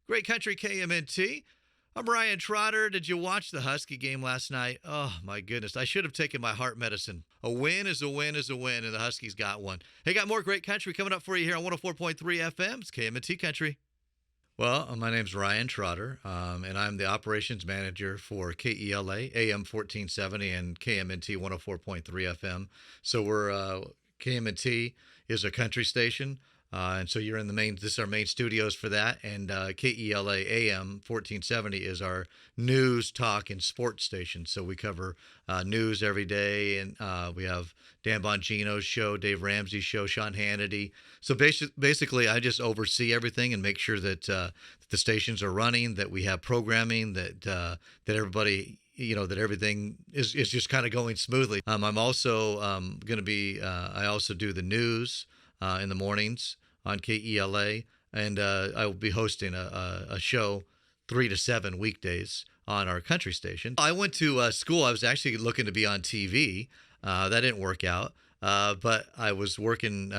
Great Country KMNT. I'm Brian Trotter. Did you watch the Husky game last night? Oh, my goodness. I should have taken my heart medicine. A win is a win is a win, and the Huskies got one. Hey, got more Great Country coming up for you here on 104.3 FM. It's KMNT Country. Well, my name's Ryan Trotter, and I'm the operations manager for KELA AM 1470 and KMNT 104.3 FM. So KMNT is a country station. And so you're in this is our main studios for that. And KELA AM 1470 is our news, talk, and sports station. So we cover news every day. And we have Dan Bongino's show, Dave Ramsey's show, Sean Hannity. So basically, I just oversee everything and make sure that the stations are running, that we have programming, that everybody that everything is just kind of going smoothly. I'm also going to be, I also do the news in the mornings on KELA, and I will be hosting a show 3 to 7 weekdays on our country station. I went to school. I was actually looking to be on TV. That didn't work out, but I was working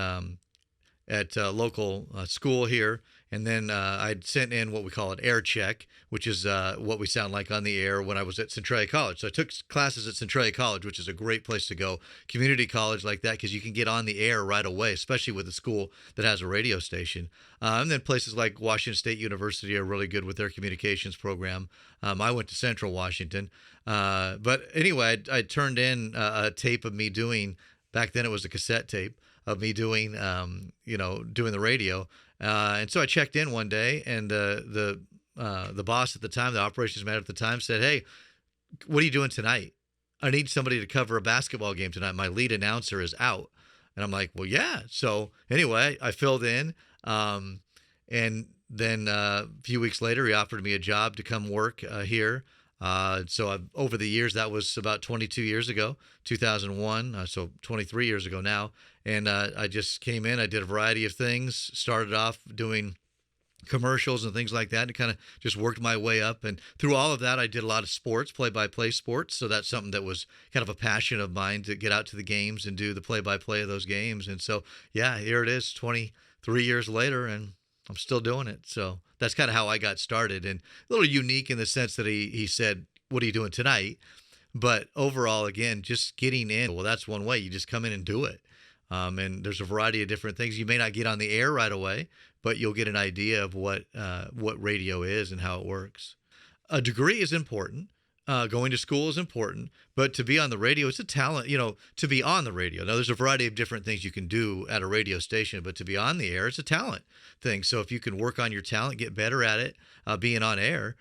at a local school here. And then I'd sent in what we call an air check, which is what we sound like on the air when I was at Centralia College. So I took classes at Centralia College, which is a great place to go, community college like that, because you can get on the air right away, especially with a school that has a radio station. And then places like Washington State University are really good with their communications program. I went to Central Washington. But anyway, I turned in a tape of me doing, back then it was a cassette tape, of me doing, doing the radio. And so I checked in one day, and the boss at the time, the operations manager at the time, said, "Hey, what are you doing tonight? I need somebody to cover a basketball game tonight. My lead announcer is out." And I'm like, "Well, yeah." So anyway, I filled in, and then a few weeks later, he offered me a job to come work here. So over the years, that was about 22 years ago, 2001, so 23 years ago now. And I just came in, I did a variety of things, started off doing commercials and things like that, and kind of just worked my way up. And through all of that, I did a lot of sports, play-by-play sports. So that's something that was kind of a passion of mine, to get out to the games and do the play-by-play of those games. And so, yeah, here it is 23 years later, and I'm still doing it. So that's kind of how I got started, and a little unique in the sense that he said, "What are you doing tonight?" But overall, again, just getting in, well, that's one way. You just come in and do it. And there's a variety of different things. You may not get on the air right away, but you'll get an idea of what radio is and how it works. A degree is important. Going to school is important, but to be on the radio, it's a talent, to be on the radio. Now, there's a variety of different things you can do at a radio station, but to be on the air, it's a talent thing. So if you can work on your talent, get better at it, being on air,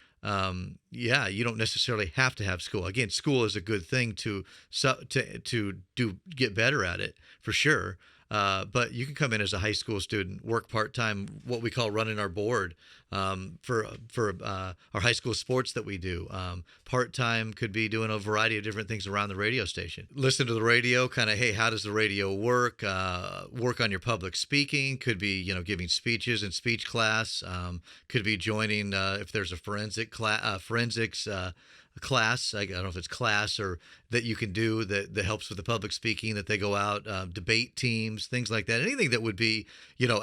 you don't necessarily have to have school. Again, school is a good thing to get better at it, for sure. But you can come in as a high school student, work part-time, what we call running our board for our high school sports that we do. Part-time could be doing a variety of different things around the radio station. Listen to the radio, kind of, hey, how does the radio work? Work on your public speaking. Could be, giving speeches in speech class. Could be joining if there's a forensics class. I don't know if it's class or that you can do that helps with the public speaking, that they go out, debate teams, things like that. Anything that would be,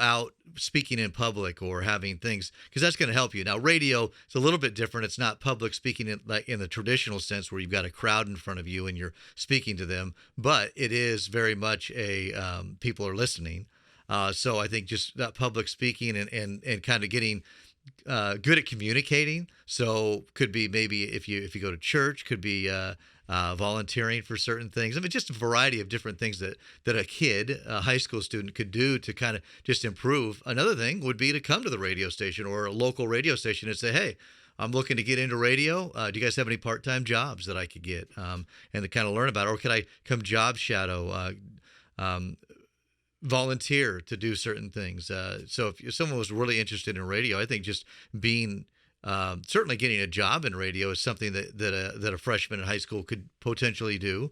out speaking in public or having things, because that's going to help you. Now, radio is a little bit different. It's not public speaking in the traditional sense where you've got a crowd in front of you and you're speaking to them, but it is very much people are listening. So I think just that public speaking and kind of getting good at communicating. So could be maybe if you go to church, could be volunteering for certain things. I mean, just a variety of different things that a kid, a high school student, could do to kind of just improve. Another thing would be to come to the radio station or a local radio station and say, "Hey, I'm looking to get into radio. Do you guys have any part-time jobs that I could get?" And to kind of learn about it. Or could I come job shadow, volunteer to do certain things. So if someone was really interested in radio, I think just being certainly getting a job in radio is something that a freshman in high school could potentially do,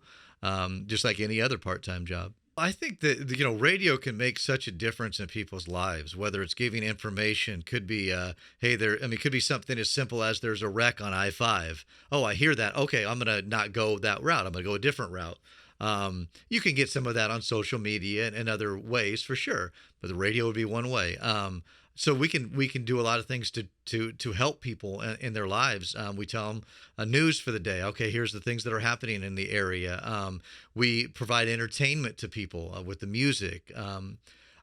just like any other part-time job. I think that radio can make such a difference in people's lives. Whether it's giving information, could be could be something as simple as there's a wreck on I-5. Oh, I hear that. Okay, I'm gonna not go that route. I'm gonna go a different route. You can get some of that on social media and other ways for sure, but the radio would be one way. So we can do a lot of things to help people in their lives. We tell them news for the day. Okay, here's the things that are happening in the area. We provide entertainment to people with the music.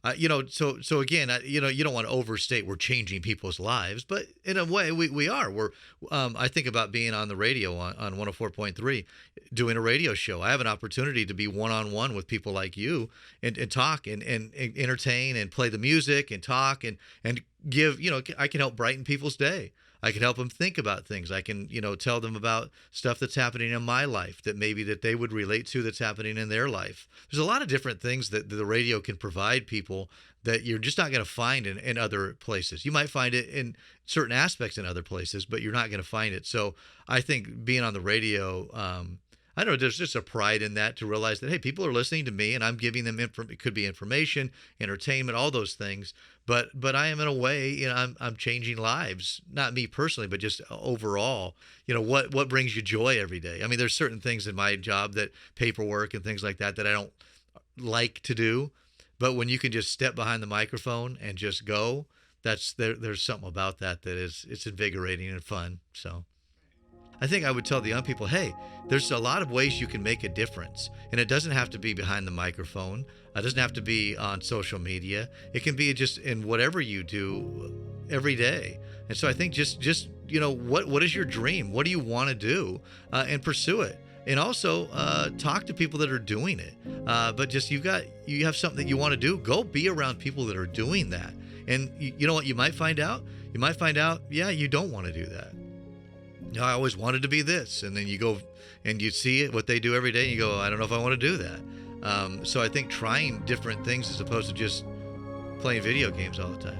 So again, you don't want to overstate we're changing people's lives, but in a way we are. I think about being on the radio on 104.3, doing a radio show. I have an opportunity to be one-on-one with people like you and talk and entertain and play the music and talk and give, I can help brighten people's day. I can help them think about things. I can, tell them about stuff that's happening in my life that maybe that they would relate to that's happening in their life. There's a lot of different things that the radio can provide people that you're just not going to find in other places. You might find it in certain aspects in other places, but you're not going to find it. So I think being on the radio, I don't know, there's just a pride in that to realize that, hey, people are listening to me and I'm giving them it could be information, entertainment, all those things. But I am in a way, I'm changing lives, not me personally, but just overall, what brings you joy every day? I mean, there's certain things in my job that paperwork and things like that I don't like to do. But when you can just step behind the microphone and just go, there's something about that it's invigorating and fun. So I think I would tell the young people, hey, there's a lot of ways you can make a difference. And it doesn't have to be behind the microphone. It doesn't have to be on social media. It can be just in whatever you do every day. And so I think just what is your dream? What do you want to do? And pursue it. And also talk to people that are doing it. But just you have something that you want to do, go be around people that are doing that. And you know what you might find out? You might find out, yeah, you don't want to do that. I always wanted to be this. And then you go and you see it, what they do every day, and you go, I don't know if I want to do that. So I think trying different things as opposed to just playing video games all the time.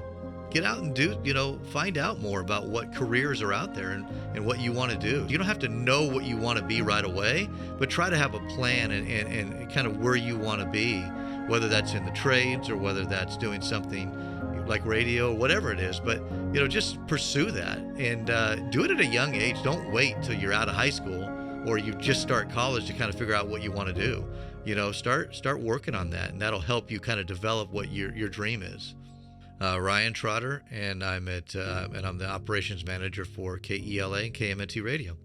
Get out and find out more about what careers are out there and what you want to do. You don't have to know what you want to be right away, but try to have a plan and kind of where you want to be, whether that's in the trades or whether that's doing something like radio, whatever it is. But just pursue that and do it at a young age. Don't wait till you're out of high school or you just start college to kind of figure out what you want to do. Start working on that, and that'll help you kind of develop what your dream is. Ryan Trotter, and I'm the operations manager for KELA and KMNT Radio.